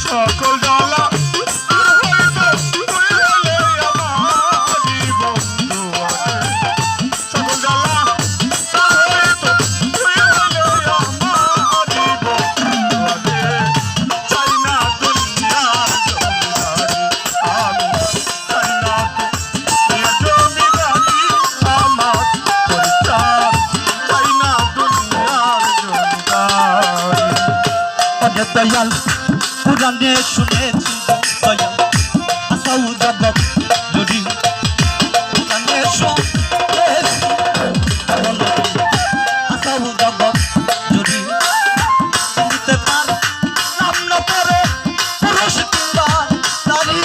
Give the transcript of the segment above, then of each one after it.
সকল জ্বালা দয়াল পুরাণে শুনেছি দয়াল আসাউ জগৎ যদি পুরাণে শুনেছি আসাউ জগৎ যদি চিনতে পার নাম না পড়ে পুরুষ কিংবা নারী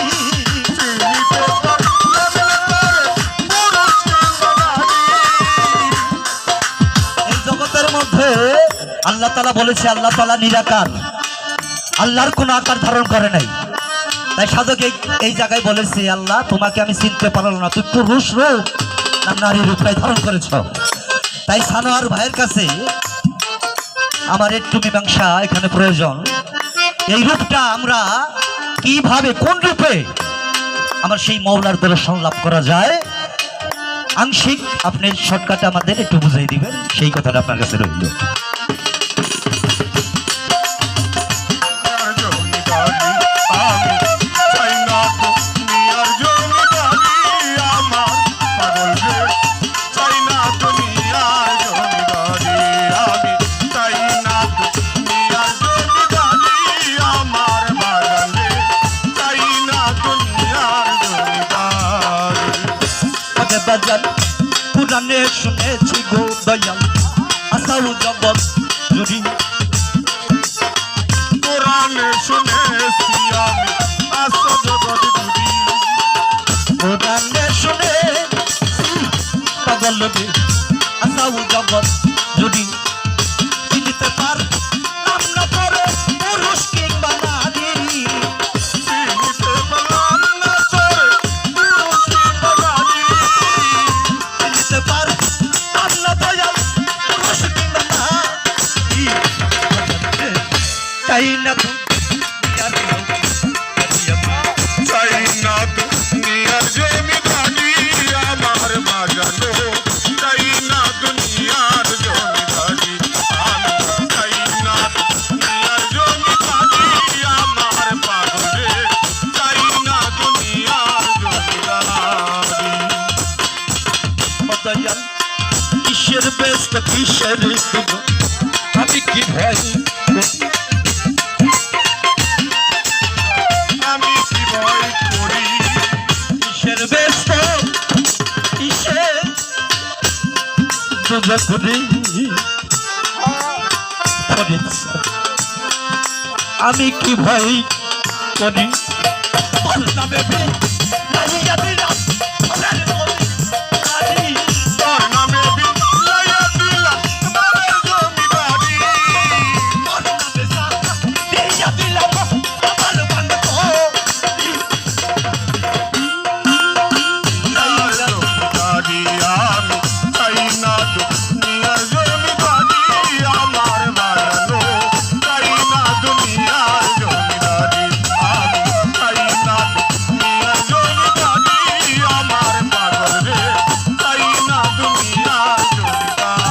এই জগতের মধ্যে আল্লাহ তাআলা বলেছে আল্লাহ তাআলা নিরাকার, আল্লাহর কোন আকার ধারণ করে নাই। তাই সাধক এই জায়গায় বলেছে আল্লাহ তোমাকে আমি চিনতে পারলাম না, তুই পুরুষ রূপ না নারী রূপটাই ধারণ করেছ। তাই সানোয়ার ভাইয়ের কাছে আমার একটু মীমাংসা এখানে প্রয়োজন। এই রূপটা আমরা কিভাবে কোন রূপে আমার সেই মওলার দর্শন লাভ করা যায় আংশিক আপনি শর্টকাটে আমাদের একটু বুঝিয়ে দিবেন, সেই কথাটা আপনার কাছে রইল। পুরাণে শুনেছি গো দয়াল আসাউ জগৎ যদি পুরাণে শুনেছি আমি আসাউ জগৎ যদি পুরাণে শুনেছি পাগল আসাউ জগৎ যদি চিনতে পার নাম না পড়ে পুরুষ কিংবা নারী চিনতে পারলাম না তোরে পুরুষ কিংবা নারী চিনতে পার নাম না দয়াল পুরুষ কিংবা নারী তাই না তো চাই না দুনিয়ার জমিদারি আমার বাজানো, চাই না দুনিয়ার জমিদারি আমি, চাই না দুনিয়ার জমিদারি আমার পাগলে, চাই না দুনিয়ার জমিদারি। দয়াল কিসের ব্যস্ত কিসের দুঃখ আমি কি ভয় আমি কি ভয় করি কিসের ব্যস্ত কিসের দুঃখ করি আমি কি ভয় করি তোর নামে বিলাইয়া দিলাম তোমার জমিদারি। জমিদারি আমি, চাই না দুনিয়ার জমিদারি আমার বানানো, চাই না দুনিয়ার জমিদারি আমি, চাই না দুনিয়ার জমিদারি আমার পাগল রে, চাই না দুনিয়ার জমিদারি।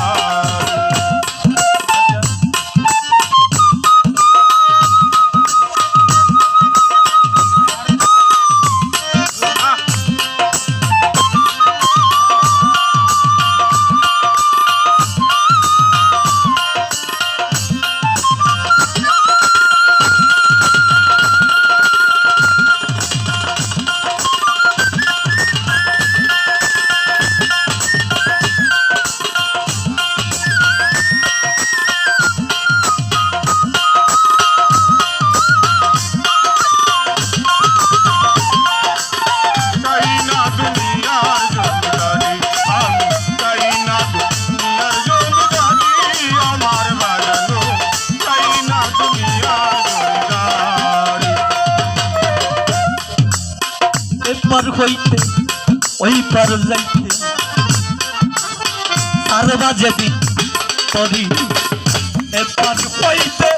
চাই না দুনিয়ার জমিদারি আমি, চাই না দুনিয়ার জমিদারি আমার বানানো, চাই না দুনিয়ার জমিদারি। এপার হইতে ওই পার যাইতে আর বাজে দিন তরি এপার হইতে